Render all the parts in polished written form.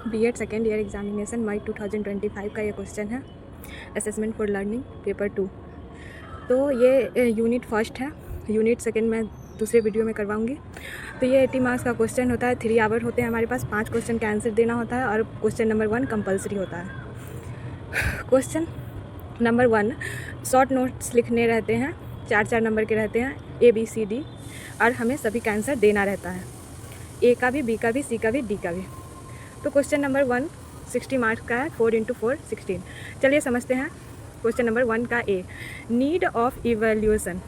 BEd second year examination मई 2025 का ये question है, असेसमेंट फॉर लर्निंग पेपर 2। तो ये यूनिट फर्स्ट है, यूनिट सेकेंड मैं दूसरे वीडियो में करवाऊंगी। तो ये 80 मार्क्स का क्वेश्चन होता है, 3 आवर होते हैं हमारे पास, 5 क्वेश्चन का आंसर देना होता है और क्वेश्चन नंबर 1 कंपलसरी होता है। क्वेश्चन नंबर 1 शॉर्ट नोट्स लिखने रहते हैं, 4 नंबर के रहते हैं, ABCD, और हमें सभी का आंसर देना रहता है, A का भी, B का भी, C का भी, D का भी। तो क्वेश्चन नंबर 1 60 मार्क्स का है, 4 × 4 16। चलिए समझते हैं क्वेश्चन नंबर 1 का A, नीड ऑफ इवैल्यूएशन,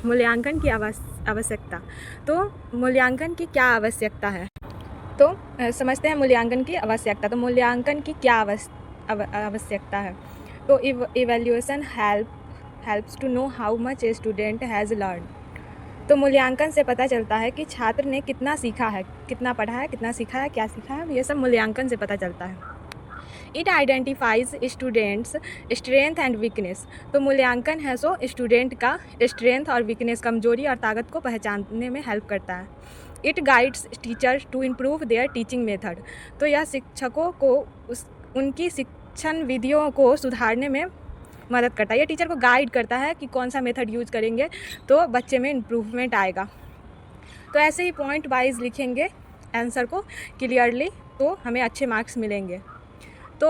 मूल्यांकन की आवश्यकता। तो मूल्यांकन की क्या आवश्यकता है, तो समझते हैं मूल्यांकन की आवश्यकता। तो मूल्यांकन की क्या आवश्यकता है, तो evaluation helps to know how much a student has learn. तो मूल्यांकन से पता चलता है कि छात्र ने कितना सीखा है, कितना पढ़ा है, कितना सीखा है, क्या सीखा है, ये सब मूल्यांकन से पता चलता है। It identifies students strength and weakness. तो मूल्यांकन है सो स्टूडेंट का स्ट्रेंथ और वीकनेस, कमजोरी और ताकत को पहचानने में हेल्प करता है। It guides teachers to improve their teaching method. तो यह शिक्षकों को उनकी शिक्षण विधियों को सुधारने में मदद करता है। ये टीचर को गाइड करता है कि कौन सा मेथड यूज करेंगे तो बच्चे में इम्प्रूवमेंट आएगा। तो ऐसे ही पॉइंट वाइज लिखेंगे आंसर को क्लियरली, तो हमें अच्छे मार्क्स मिलेंगे। तो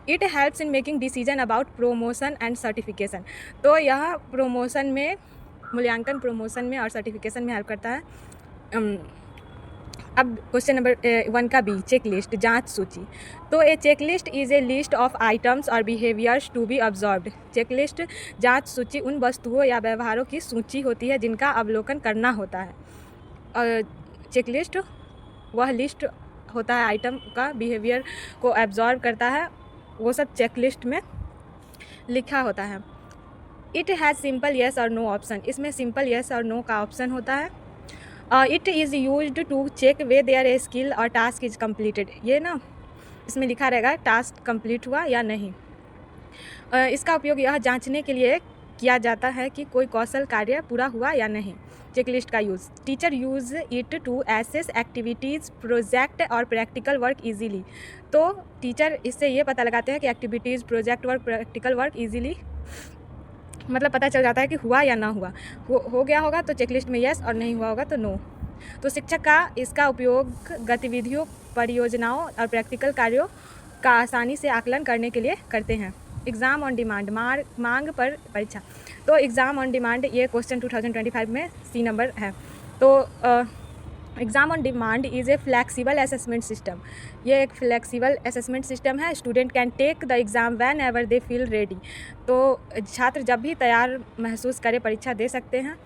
it helps in making decision about promotion and certification. तो यह प्रोमोशन में, मूल्यांकन प्रोमोशन में और सर्टिफिकेशन में हेल्प करता है। अब क्वेश्चन नंबर 1 का B, चेक लिस्ट, जाँच सूची। तो a check list is a list of items और behaviours to be observed. Check list, जाँच सूची उन वस्तुओं या व्यवहारों की सूची होती है जिनका अवलोकन करना होता है। और चेक लिस्ट वह लिस्ट होता है आइटम का, बिहेवियर को एब्जॉर्व करता है, वो सब चेक लिस्ट में लिखा होता है। इट हैज़ सिंपल येस और नो ऑप्शन। इसमें सिंपल येस और नो का ऑप्शन होता है। It is used to check whether a skill और टास्क इज कम्प्लीटेड। ये ना इसमें लिखा रहेगा टास्क कंप्लीट हुआ या नहीं। इसका उपयोग यह जांचने के लिए किया जाता है कि कोई कौशल कार्य पूरा हुआ या नहीं। चेकलिस्ट का use, teacher use it to assess activities, project और प्रैक्टिकल वर्क इजीली। तो टीचर इससे ये पता लगाते हैं कि activities, project work, practical work easily, मतलब पता चल जाता है कि हुआ या ना हुआ। हो गया होगा तो चेकलिस्ट में येस, और नहीं हुआ होगा तो नो। तो शिक्षक का इसका उपयोग गतिविधियों, परियोजनाओं और प्रैक्टिकल कार्यों का आसानी से आकलन करने के लिए करते हैं। एग्ज़ाम ऑन डिमांड, मांग पर परीक्षा। तो एग्ज़ाम ऑन डिमांड ये क्वेश्चन 2025 में C नंबर है। तो exam on demand is a flexible assessment system. ये एक फ्लैक्सीबल असेसमेंट सिस्टम है। Student can take the exam whenever they feel ready. तो छात्र जब भी तैयार महसूस करे परीक्षा दे सकते हैं।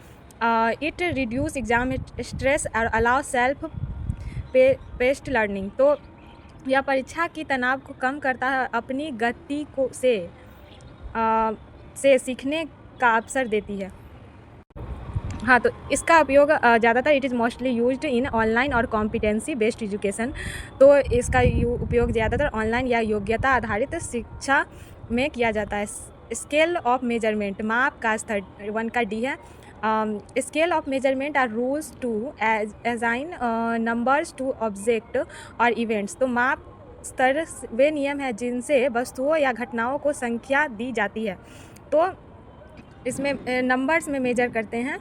इट रिड्यूस एग्ज़ाम स्ट्रेस और अलाउ सेल्फ पेस्ड लर्निंग। तो यह परीक्षा की तनाव को कम करता है, अपनी गति को से सीखने का अवसर देती है। हाँ, तो इसका उपयोग ज़्यादातर it is mostly used in online और कॉम्पिटेंसी बेस्ड एजुकेशन। तो इसका उपयोग ज़्यादातर ऑनलाइन या योग्यता आधारित शिक्षा में किया जाता है। स्केल ऑफ मेजरमेंट, माप का स्तर, 1 का D है। Scale of measurement are rules to assign numbers to object और इवेंट्स। तो माप स्तर वे नियम है जिनसे वस्तुओं या घटनाओं को संख्या दी जाती है। तो इसमें नंबर्स में मेजर करते हैं।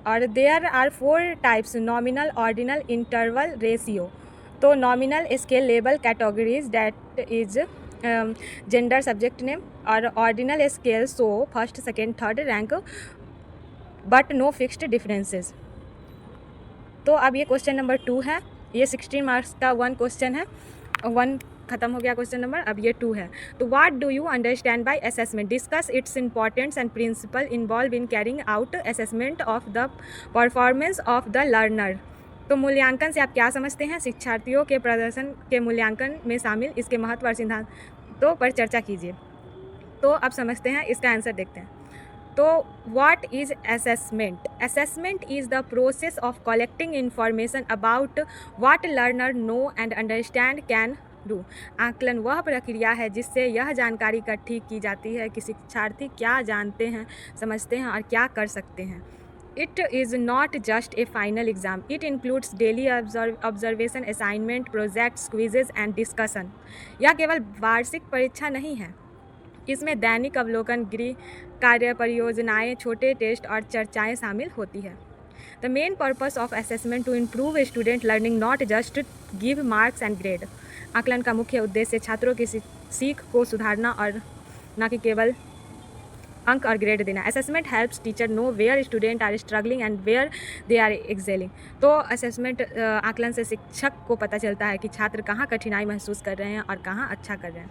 और there are 4 types, nominal, ordinal, interval, ratio. तो nominal scale label categories that is gender, subject name, और ordinal scale so first, second, third rank but no fixed differences. तो अब ये क्वेश्चन नंबर 2 है, ये 16 मार्क्स का 1 क्वेश्चन है, 1 खत्म हो गया क्वेश्चन नंबर, अब ये 2 है। तो what do you understand by assessment, discuss its importance and principle involve in carrying out assessment of the performance of the learner. तो मूल्यांकन से आप क्या समझते हैं, शिक्षार्थियों के प्रदर्शन के मूल्यांकन में शामिल इसके महत्व और सिद्धांतों पर चर्चा कीजिए। तो अब समझते हैं, इसका आंसर देखते हैं। तो what is assessment? Assessment is the process of collecting information about what learner know and understand can do. आकलन वह प्रक्रिया है जिससे यह जानकारी इकट्ठी की जाती है कि शिक्षार्थी क्या जानते हैं, समझते हैं और क्या कर सकते हैं। It is not just a final exam. It includes daily observation, assignment, projects, quizzes and discussion. यह केवल वार्षिक परीक्षा नहीं है, इसमें दैनिक अवलोकन, गृह कार्य, परियोजनाएं, छोटे टेस्ट और चर्चाएं शामिल होती है. The main purpose of assessment to improve student learning, not just give marks and grade. आकलन का मुख्य उद्देश्य छात्रों की सीख को सुधारना और न कि केवल अंक और ग्रेड देना. Assessment helps teacher know where student are struggling and where they are excelling. तो असेसमेंट आकलन से शिक्षक को पता चलता है कि छात्र कहाँ कठिनाई महसूस कर रहे हैं और कहाँ अच्छा कर रहे हैं.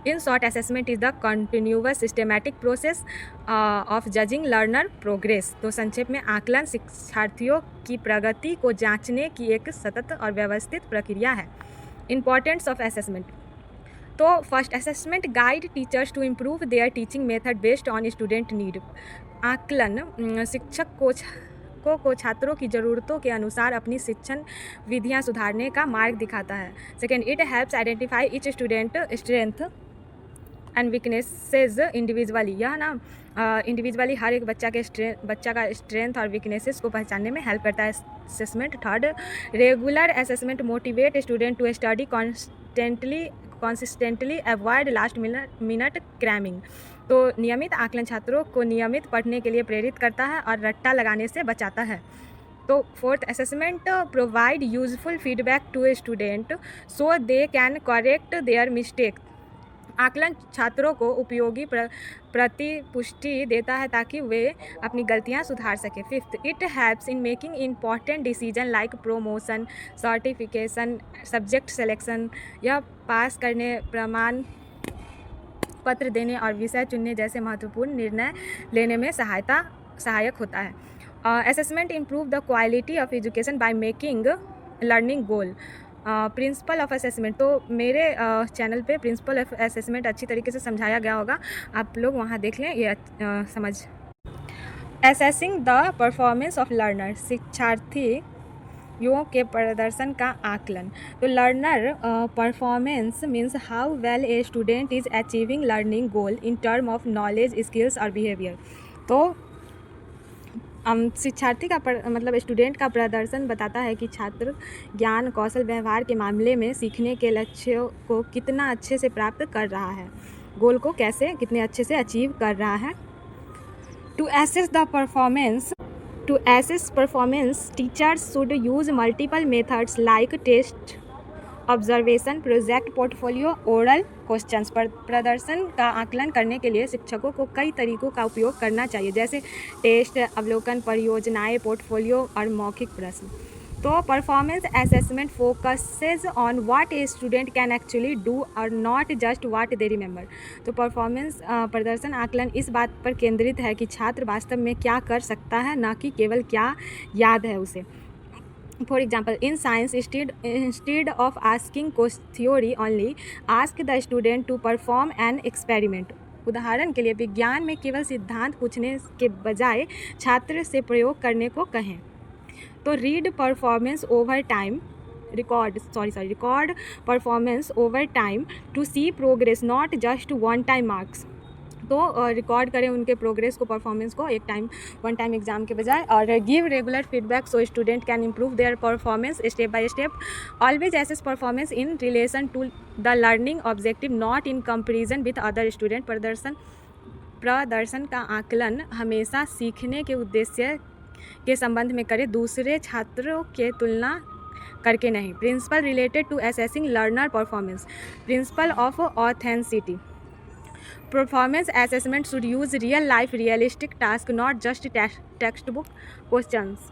In short, assessment is the continuous systematic process of judging learner progress. तो संक्षेप में आकलन शिक्षार्थियों की प्रगति को जांचने की एक सतत और व्यवस्थित प्रक्रिया है. Importance of assessment. तो first, assessment guide teachers to improve their teaching method based on student need. आकलन शिक्षक को छात्रों की ज़रूरतों के अनुसार अपनी शिक्षण विधियां सुधारने का मार्ग दिखाता है. Second, it helps identify each student strength and weaknesses individually. यह ना इंडिविजुअली हर एक बच्चा का स्ट्रेंथ और वीकनेसेस को पहचानने में हेल्प करता है. Assessment. Third, regular assessment motivate student to study consistently avoid last minute cramming. तो नियमित आकलन छात्रों को नियमित पढ़ने के लिए प्रेरित करता है और रट्टा लगाने से बचाता है. तो fourth, assessment provide useful feedback to student so they can correct their mistake. आकलन छात्रों को उपयोगी प्रतिपुष्टि देता है ताकि वे अपनी गलतियां सुधार सकें. Fifth, it helps in making important decision like promotion, certification, subject selection. यह पास करने, प्रमाण पत्र देने और विषय चुनने जैसे महत्वपूर्ण निर्णय लेने में सहायक होता है. Assessment improve the quality of education by making learning goal. Principle of assessment. तो मेरे चैनल पे प्रिंसिपल ऑफ असेसमेंट अच्छी तरीके से समझाया गया होगा, आप लोग वहाँ देख लें, ये समझ. Assessing the performance of learner. शिक्षार्थियों के प्रदर्शन का आकलन. तो learner performance means how well a student is achieving learning goal in term of knowledge, skills और बिहेवियर. तो शिक्षार्थी का मतलब स्टूडेंट का प्रदर्शन बताता है कि छात्र ज्ञान, कौशल, व्यवहार के मामले में सीखने के लक्ष्यों को कितना अच्छे से प्राप्त कर रहा है, गोल को कितने अच्छे से अचीव कर रहा है. To assess performance teachers should use multiple methods like test, observation, project, portfolio, oral questions. पर प्रदर्शन का आकलन करने के लिए शिक्षकों को कई तरीकों का उपयोग करना चाहिए, जैसे टेस्ट, अवलोकन, परियोजनाएं, पोर्टफोलियो और मौखिक प्रश्न. तो performance assessment focuses on what a student can actually do और not just what they remember. तो प्रदर्शन आकलन इस बात पर केंद्रित है कि छात्र वास्तव में क्या कर सकता है, न कि केवल क्या याद है उसे. For example, in science, instead of asking theory only, ask the student to perform an experiment. उदाहरण के लिए विज्ञान में केवल सिद्धांत पूछने के बजाय छात्र से प्रयोग करने को कहें. तो record performance over time to see progress, not just one time marks. तो रिकॉर्ड करें उनके प्रोग्रेस को, परफॉर्मेंस को वन टाइम एग्जाम के बजाय. और give regular feedback so student can improve their performance step by step. Always assess performance in relation to the learning objective, not in comparison with other student. प्रदर्शन का आकलन हमेशा सीखने के उद्देश्य के संबंध में करें, दूसरे छात्रों के तुलना करके नहीं. Principle related to assessing learner performance. Principle of authenticity. Performance assessment should use real life, realistic tasks, not just textbook questions.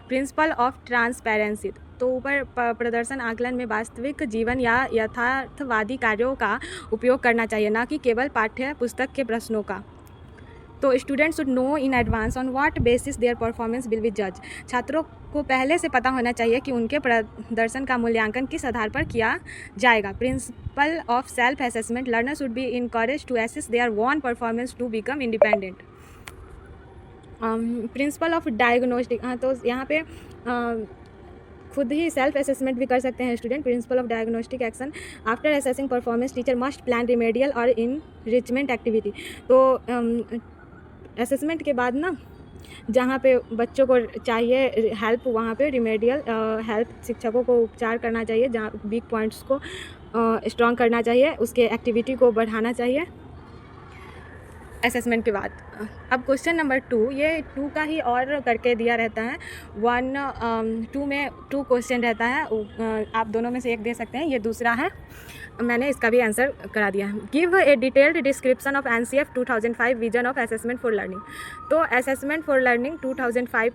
Principle of transparency. तो ऊपर प्रदर्शन आकलन में वास्तविक जीवन या यथार्थवादी कार्यों का उपयोग करना चाहिए, ना कि केवल पाठ्य पुस्तक के प्रश्नों का. तो student should know in advance on what basis their performance will be जज. छात्रों को पहले से पता होना चाहिए कि उनके प्रदर्शन का मूल्यांकन किस आधार पर किया जाएगा. Principle of self assessment. Learner should be encourage to assess their own performance to become independent. Principle of diagnostic. तो यहाँ पे खुद ही सेल्फ असेसमेंट भी कर सकते हैं student. Principal of diagnostic action. After assessing performance teacher must plan remedial और enrichment activity. तो असेसमेंट के बाद ना जहाँ पे बच्चों को चाहिए हेल्प वहाँ पे रिमेडियल हेल्प, शिक्षकों को उपचार करना चाहिए, जहाँ वीक पॉइंट्स को स्ट्रॉन्ग करना चाहिए, उसके एक्टिविटी को बढ़ाना चाहिए असेसमेंट के बाद। अब क्वेश्चन नंबर 2, ये 2 का ही और करके दिया रहता है। 2 में 2 क्वेश्चन रहता है, आप दोनों में से एक दे सकते हैं, ये दूसरा है, मैंने इसका भी आंसर करा दिया है। Give a detailed description of NCF 2005 vision of assessment for learning. तो असेसमेंट फॉर लर्निंग 2005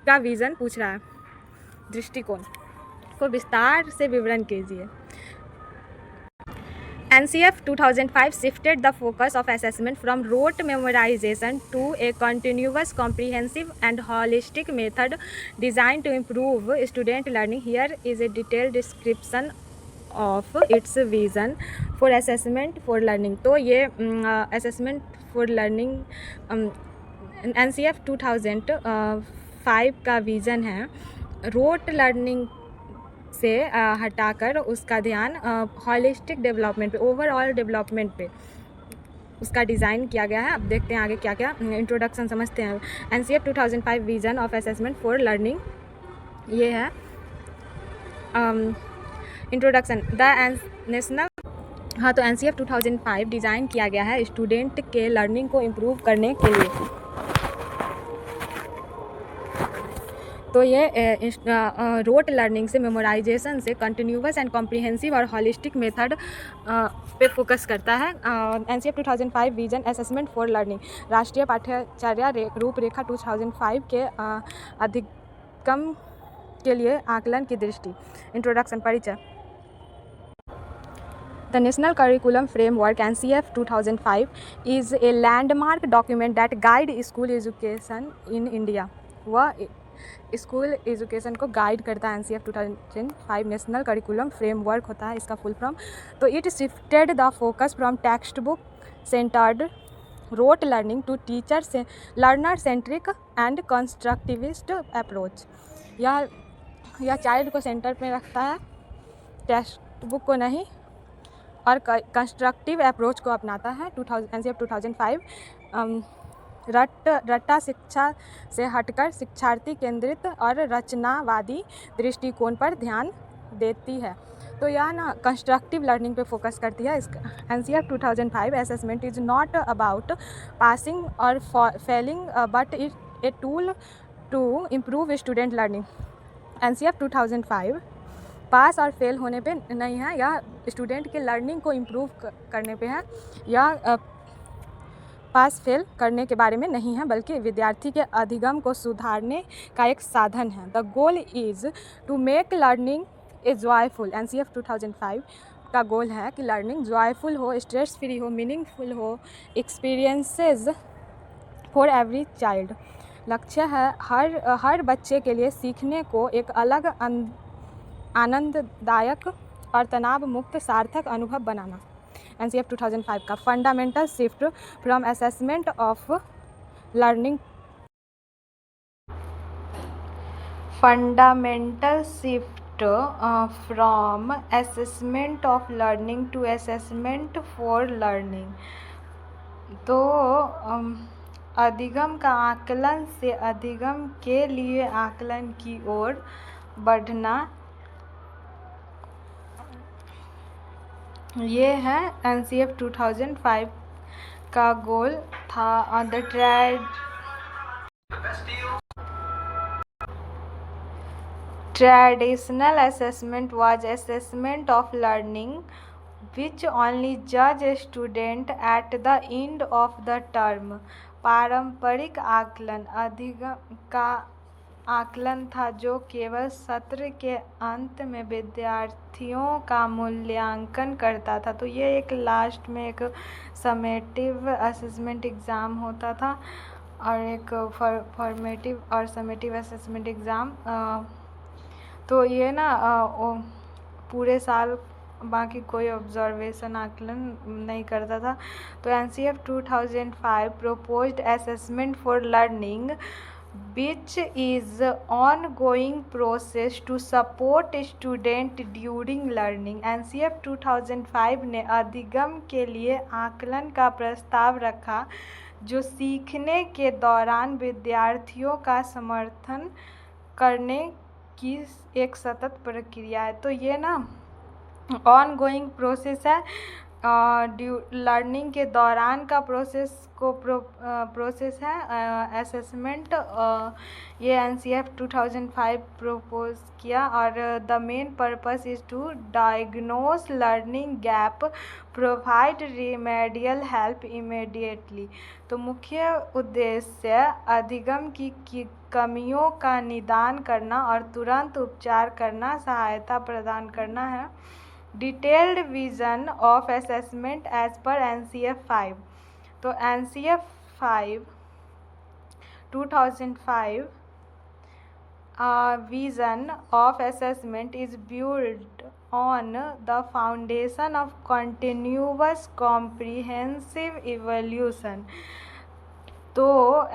का विज़न पूछ रहा है, दृष्टिकोण को विस्तार से विवरण कीजिए। NCF 2005 shifted the focus of assessment from rote memorization to a continuous, comprehensive and holistic method designed to improve student learning. Here is a detailed description of its vision for assessment for learning. तो ये assessment for learning NCF 2005 का vision है rote learning से हटाकर उसका ध्यान holistic development पे, overall development पे उसका डिज़ाइन किया गया है। अब देखते हैं आगे क्या क्या। इंट्रोडक्शन समझते हैं। NCF 2005 vision of assessment for learning, ये है इंट्रोडक्शन। द नेशनल, हाँ, तो NCF 2005 डिज़ाइन किया गया है स्टूडेंट के लर्निंग को इम्प्रूव करने के लिए। तो ये रोट लर्निंग से, मेमोराइजेशन से, कंटिन्यूअस एंड कॉम्प्रिहेंसिव और हॉलिस्टिक मेथड पे फोकस करता है। NCF 2005 vision assessment for learning राष्ट्रीय पाठ्यचर्या रूपरेखा 2005 के अधिगम के लिए आकलन की दृष्टि। इंट्रोडक्शन, परिचय। The National Curriculum Framework NCF 2005 is a landmark document that guides school education in India. वह स्कूल एजुकेशन को गाइड करता है। NCF 2005 नेशनल करिकुलम फ्रेमवर्क होता है इसका फुल फॉर्म। तो it shifted the focus from text book centred rote learning to teacher से learner centric and constructivist approach. यह चाइल्ड को सेंटर में रखता है, टेक्स्ट बुक को नहीं, और कंस्ट्रक्टिव अप्रोच को अपनाता है। NCF 2005 रट्टा शिक्षा से हटकर शिक्षार्थी केंद्रित और रचनावादी दृष्टिकोण पर ध्यान देती है। तो यह ना कंस्ट्रक्टिव लर्निंग पे फोकस करती है। NCF 2005 assessment is not about passing और failing but it a tool to improve student learning. NCF 2005 pass और फेल होने पे नहीं है, यह स्टूडेंट के लर्निंग को इम्प्रूव करने पे है। यह पास फेल करने के बारे में नहीं है, बल्कि विद्यार्थी के अधिगम को सुधारने का एक साधन है। The goal is to make learning a joyful. NCF 2005 का गोल है कि लर्निंग जॉयफुल हो, स्ट्रेस फ्री हो, मीनिंगफुल हो, एक्सपीरियंसेस फॉर एवरी चाइल्ड। लक्ष्य है हर बच्चे के लिए सीखने को एक अलग आनंददायक और तनाव मुक्त सार्थक अनुभव बनाना। NCF 2005 का fundamental shift from assessment of learning from assessment of learning to assessment for learning. तो अधिगम का आकलन से अधिगम के लिए आकलन की ओर बढ़ना, ये है NCF 2005 का गोल था। The traditional assessment was assessment of learning which only जज student at the end of the term. पारंपरिक आकलन अधिगम का आकलन था जो केवल सत्र के अंत में विद्यार्थियों का मूल्यांकन करता था। तो ये एक लास्ट में एक समेटिव असेसमेंट एग्ज़ाम होता था और एक फॉर्मेटिव और समेटिव असेसमेंट एग्ज़ाम। तो ये ना पूरे साल बाकी कोई ऑब्जर्वेशन आकलन नहीं करता था। तो NCF 2005 proposed assessment for learning which is ongoing process to support student during learning। NCF 2005 ने अधिगम के लिए आकलन का प्रस्ताव रखा जो सीखने के दौरान विद्यार्थियों का समर्थन करने की एक सतत प्रक्रिया है। तो ये ना ऑन गोइंग प्रोसेस है, लर्निंग के दौरान का प्रोसेस है। असेसमेंट ये NCF 2005 प्रपोज किया, और the main purpose is to diagnose learning gap, provide remedial help immediately. तो मुख्य उद्देश्य अधिगम की कमियों का निदान करना और तुरंत उपचार करना, सहायता प्रदान करना है। Detailed vision of assessment as per NCF 5। तो NCF 5 2005 vision of assessment is built on the foundation of continuous comprehensive evaluation। तो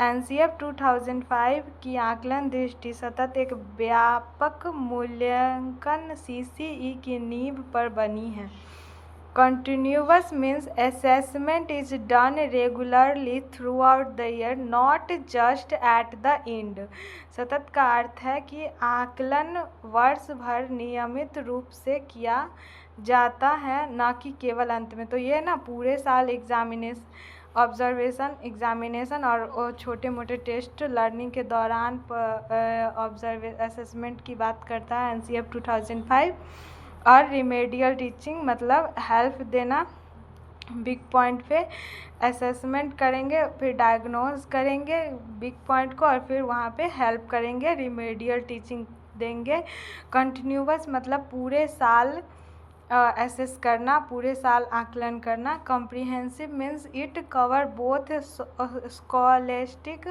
NCF 2005 की आकलन दृष्टि सतत एक व्यापक मूल्यांकन CCE की नींव पर बनी है। Continuous means assessment is done regularly throughout the year, not just at the end। सतत का अर्थ है कि आकलन वर्ष भर नियमित रूप से किया जाता है, न कि केवल अंत में। तो ये ना पूरे साल एग्जामिनेशन और छोटे मोटे टेस्ट लर्निंग के दौरान असेसमेंट की बात करता है NCF 2005। और रिमेडियल टीचिंग मतलब हेल्प देना, बिग पॉइंट पे असेसमेंट करेंगे, फिर डायग्नोज करेंगे बिग पॉइंट को, और फिर वहाँ पे हेल्प करेंगे, रिमेडियल टीचिंग देंगे। कंटिन्यूअस मतलब पूरे साल एसेस करना, पूरे साल आकलन करना। Comprehensive means it cover both scholastic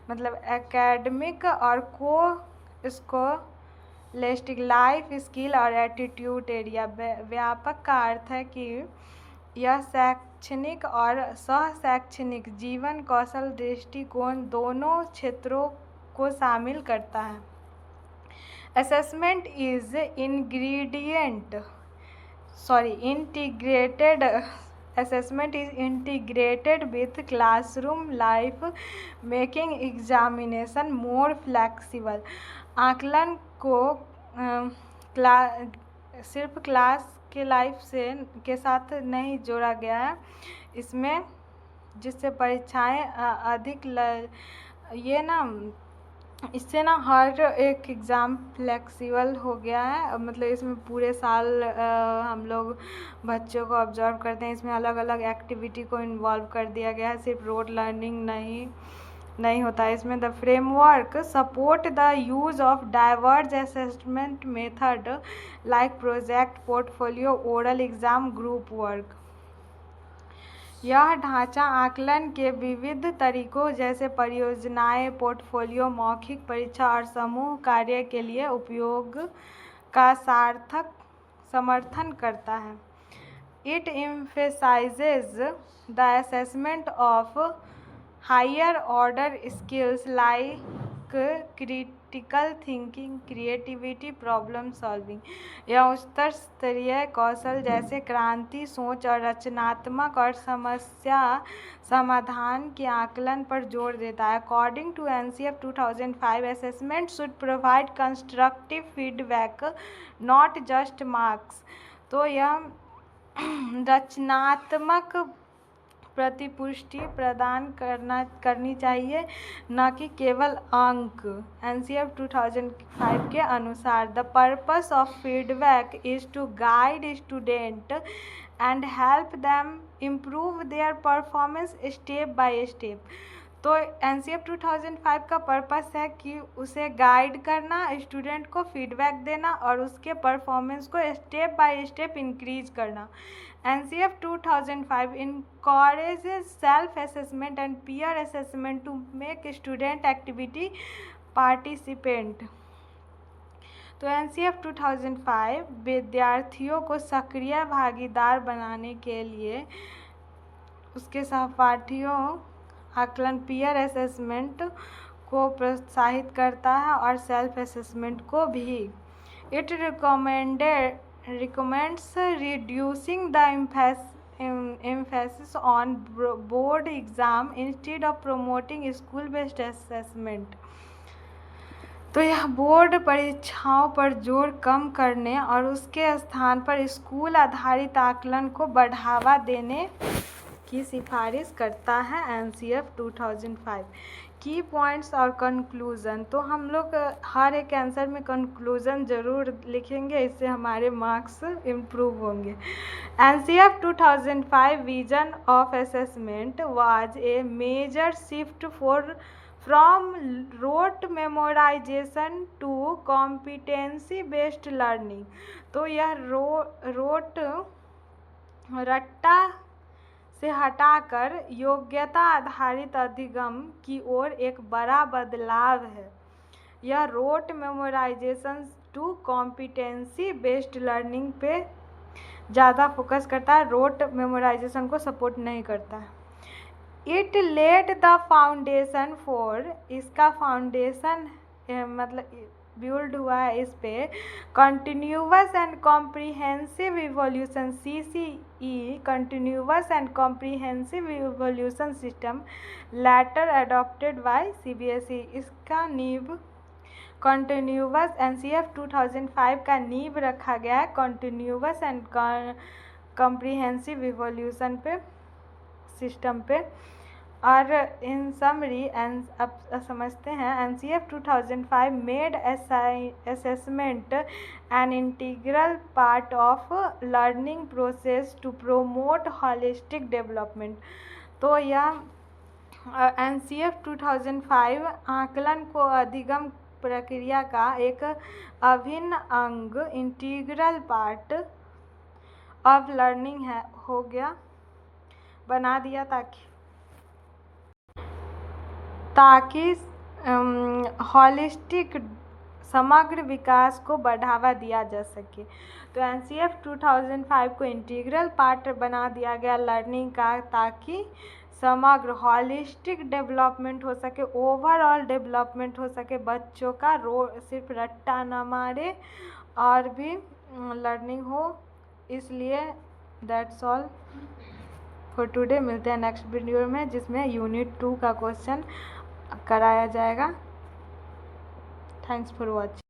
मतलब एकेडमिक और स्कॉलेस्टिक लाइफ स्किल और एटीट्यूड एरिया। व्यापक का अर्थ है कि यह शैक्षणिक और सह-शैक्षणिक जीवन कौशल दृष्टिकोण दोनों क्षेत्रों को शामिल करता है। Assessment is integrated with classroom life, making examination more flexible। आकलन को सिर्फ क्लास के लाइफ के साथ नहीं जोड़ा गया है इसमें, जिससे परीक्षाएं अधिक इससे ना हर एक एग्ज़ाम फ्लेक्सिबल हो गया है। मतलब इसमें पूरे साल हम लोग बच्चों को ऑब्जर्व करते हैं, इसमें अलग अलग एक्टिविटी को इन्वॉल्व कर दिया गया है, सिर्फ रोड लर्निंग नहीं होता है इसमें। The framework support the use of diverse assessment method like project, portfolio, oral exam, group work. यह ढांचा आकलन के विविध तरीकों जैसे परियोजनाएं, पोर्टफोलियो, मौखिक परीक्षा और समूह कार्य के लिए उपयोग का सार्थक समर्थन करता है। It emphasizes the assessment of higher order skills like critical thinking, creativity, problem solving। यह उच्चतर स्तरीय कौशल जैसे क्रांति सोच और रचनात्मक और समस्या समाधान के आकलन पर जोर देता है। According to NCF 2005 assessment should provide constructive feedback, not just marks. तो यह रचनात्मक प्रतिपुष्टि प्रदान करनी चाहिए, न कि केवल अंक। NCF 2005 के अनुसार the purpose of feedback is to guide student and help them improve their performance step by step. तो NCF 2005 का पर्पस है कि उसे गाइड करना, स्टूडेंट को फीडबैक देना और उसके परफॉर्मेंस को स्टेप बाय स्टेप इंक्रीज करना। NCF 2005 encourages self-assessment and peer assessment to make student activity participant। तो NCF 2005 विद्यार्थियों को सक्रिय भागीदार बनाने के लिए उसके सहपाठियों आकलन पीयर असेसमेंट को प्रोत्साहित करता है और सेल्फ असेसमेंट को भी। It recommends reducing the emphasis on board exam instead of promoting school based assessment। तो यह बोर्ड परीक्षाओं पर जोर कम करने और उसके स्थान पर स्कूल आधारित आकलन को बढ़ावा देने की सिफारिश करता है NCF 2005। की पॉइंट्स और कंक्लूज़न, तो हम लोग हर एक आंसर में कंक्लूज़न ज़रूर लिखेंगे, इससे हमारे मार्क्स इम्प्रूव होंगे। NCF 2005 vision of assessment was a major shift from rote memorization to competency based learning। तो यह रट्टा से हटाकर योग्यता आधारित अधिगम की ओर एक बड़ा बदलाव है। यह rote memorization to competency based learning पे ज़्यादा फोकस करता है, रोट मेमोराइजेशन को सपोर्ट नहीं करता है। It led the foundation for, इसका फाउंडेशन मतलब बिल्ड हुआ है इस पे continuous and comprehensive evolution CCE, continuous and comprehensive evolution system later adopted by CBSE। इसका नींव कंटिन्यूअस NCF 2005 का नींव रखा गया है कंटिन्यूअस एंड कॉम्प्रिहेंसिव इवोल्यूशन पे सिस्टम पे। और इन समरी अब समझते हैं, NCF 2005 made assessment an integral part of learning process to promote holistic development. तो यह NCF 2005 आकलन को अधिगम प्रक्रिया का एक अभिन्न अंग, इंटीग्रल पार्ट ऑफ लर्निंग है हो गया, बना दिया ताकि हॉलिस्टिक समग्र विकास को बढ़ावा दिया जा सके। तो NCF 2005 को इंटीग्रल पार्ट बना दिया गया लर्निंग का, ताकि समग्र हॉलिस्टिक डेवलपमेंट हो सके, ओवरऑल डेवलपमेंट हो सके बच्चों का, सिर्फ रट्टा ना मारे और भी लर्निंग हो। इसलिए दैट्स ऑल फॉर टुडे। मिलते हैं नेक्स्ट वीडियो में जिसमें यूनिट 2 का क्वेश्चन कराया जाएगा। Thanks for watching.